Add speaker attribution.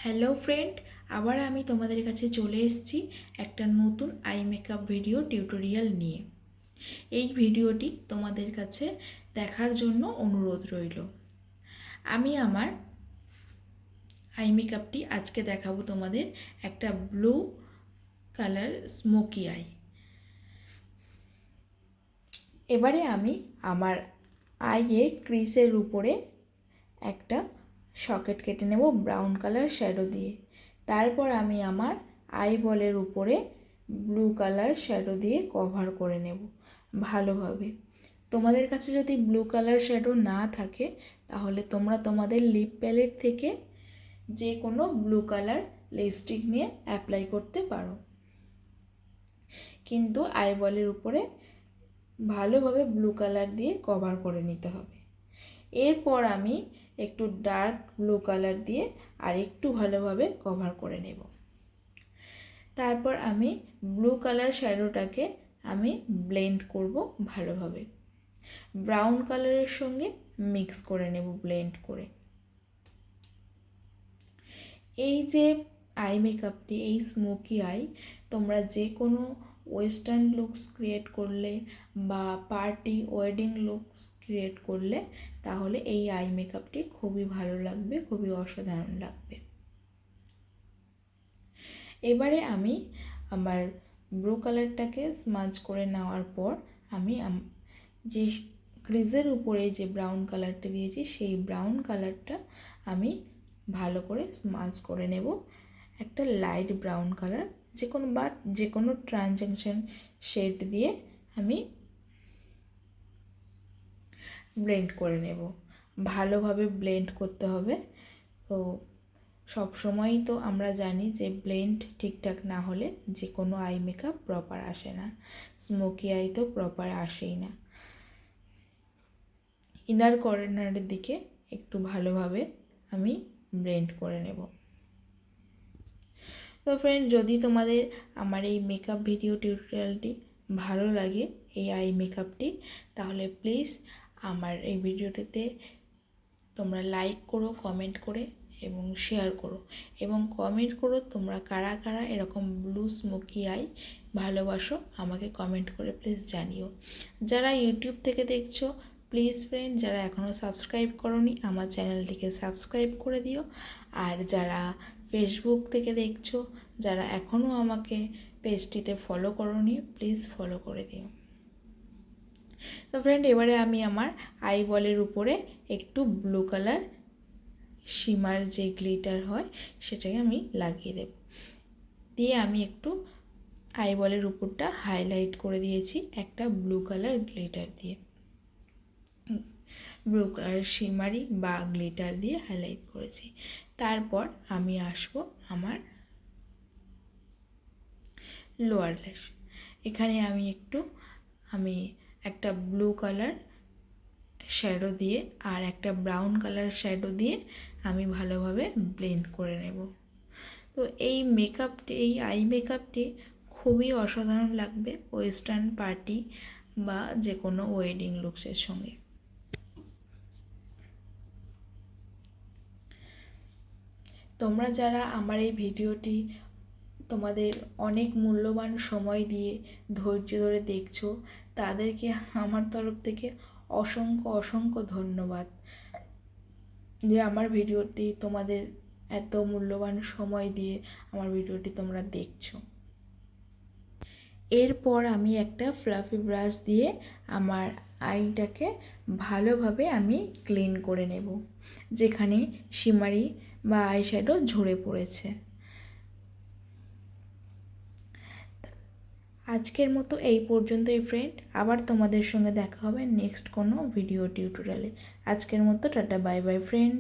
Speaker 1: Hello friend, আবার আমি তোমাদের কাছে চলে এসেছি একটা নতুন আই মেকআপ ভিডিও টিউটোরিয়াল নিয়ে। এই ভিডিওটি তোমাদের কাছে দেখার জন্য অনুরোধ রইল। আমি আমার আই মেকআপটি আজকে দেখাবো তোমাদের, একটা ব্লু কালার স্মোকি আই। এবারে আমি আমার আইয়ের ক্রিসের উপরে একটা সকেট কেটে নেব ব্রাউন কালার শ্যাডো দিয়ে। তারপর আমি আমার আই বলের উপরে ব্লু কালার শ্যাডো দিয়ে কভার করে নেব ভালোভাবে। তোমাদের কাছে যদি ব্লু কালার শ্যাডো না থাকে তাহলে তোমরা তোমাদের লিপ প্যালেট থেকে যে কোনো ব্লু কালার লিপস্টিক নিয়ে অ্যাপ্লাই করতে পারো, কিন্তু আই বলের উপরে ভালোভাবে ব্লু কালার দিয়ে কভার করে নিতে হবে। এরপর আমি একটু ডার্ক ব্লু কালার দিয়ে আর একটু ভালোভাবে কভার করে নেব। তারপর আমি ব্লু কালার শ্যাডোটাকে আমি ব্লেন্ড করব ভালোভাবে, ব্রাউন কালারের সঙ্গে মিক্স করে নেব ব্লেন্ড করে। এই যে আই মেকআপটি, এই স্মোকি আই, তোমরা যে কোনো ওয়েস্টার্ন লুকস ক্রিয়েট করলে বা পার্টি ওয়েডিং লুকস ক্রিয়েট করলে তাহলে এই আই মেকআপটি খুবই ভালো লাগবে, খুবই অসাধারণ লাগবে। এবারে আমি আমার ব্লু কালারটাকে স্মাজ করে নেওয়ার পর আমি যে ক্রিজের উপরে যে ব্রাউন কালারটা দিয়েছি সেই ব্রাউন কালারটা আমি ভালো করে স্মাজ করে নেব একটা লাইট ব্রাউন কালার, যে কোনো ট্রানজ্যাকশন শেড দিয়ে আমি ব্লেন্ড করে নেব। ভালোভাবে ব্লেন্ড করতে হবে। তো সব সময়ই তো আমরা জানি যে ব্লেন্ড ঠিকঠাক না হলে যে কোনো আই মেকআপ প্রপার আসে না, স্মোকি আই তো প্রপার আসেই না। ইনার কর্নারের দিকে একটু ভালোভাবে আমি ব্লেন্ড করে নেব। তো ফ্রেন্ড, যদি তোমাদের আমার এই মেকআপ ভিডিও টিউটোরিয়ালটি ভালো লাগে, এই আই মেকআপটি, তাহলে প্লিজ আমার এই ভিডিওটিতে তোমরা লাইক করো, কমেন্ট করে এবং শেয়ার করো, এবং কমেন্ট করো তোমরা কারা কারা এরকম ব্লু স্মোকি আই ভালোবাসো, আমাকে কমেন্ট করে প্লিজ জানিও। যারা ইউটিউব থেকে দেখছো, প্লিজ ফ্রেন্ড, যারা এখনও সাবস্ক্রাইব করোনি আমার চ্যানেলটিকে সাবস্ক্রাইব করে দিও। আর যারা ফেসবুক থেকে দেখছো, যারা এখনও আমাকে পেজটিতে ফলো করোনি, প্লিজ ফলো করে দিও। তো ফ্রেন্ড, এবারে আমি আমার আই বলের উপরে একটু ব্লু কালার শিমার যে গ্লিটার হয় সেটাকে আমি লাগিয়ে দেব। দিয়ে আমি একটু আই বলের উপরটা হাইলাইট করে দিয়েছি একটা ব্লু কালার গ্লিটার দিয়ে, ব্লু কালার শিমারি বা গ্লিটার দিয়ে হাইলাইট করেছি। তারপর আমি আসব আমার লোয়ার ল্যাশ। এখানে আমি একটা ব্লু কালার শ্যাডো দিয়ে আর একটা ব্রাউন কালার শ্যাডো দিয়ে আমি ভালোভাবে ব্লেন্ড করে নেব। তো এই আই মেকআপটি খুবই অসাধারণ লাগবে ওয়েস্টার্ন পার্টি বা যে কোনো ওয়েডিং লুকসের সঙ্গে। তোমরা যারা আমার এই ভিডিওটি তোমাদের অনেক মূল্যবান সময় দিয়ে ধৈর্য ধরে দেখছো, তাদেরকে আমার তরফ থেকে অসংখ্য অসংখ্য ধন্যবাদ যে আমার ভিডিওটি তোমাদের এত মূল্যবান সময় দিয়ে আমার ভিডিওটি তোমরা দেখছো। এরপর আমি একটা ফ্লাফি ব্রাশ দিয়ে আমার আইটাকে ভালোভাবে আমি ক্লিন করে নেব, যেখানে শিমারি বা আইশ্যাডো ঝরে পড়েছে। আজকের মতো এই পর্যন্তই ফ্রেন্ড, আবার তোমাদের সঙ্গে দেখা হবে নেক্সট কোনো ভিডিও টিউটোরিয়ালে। আজকের মতো টাটা, বাই বাই ফ্রেন্ড।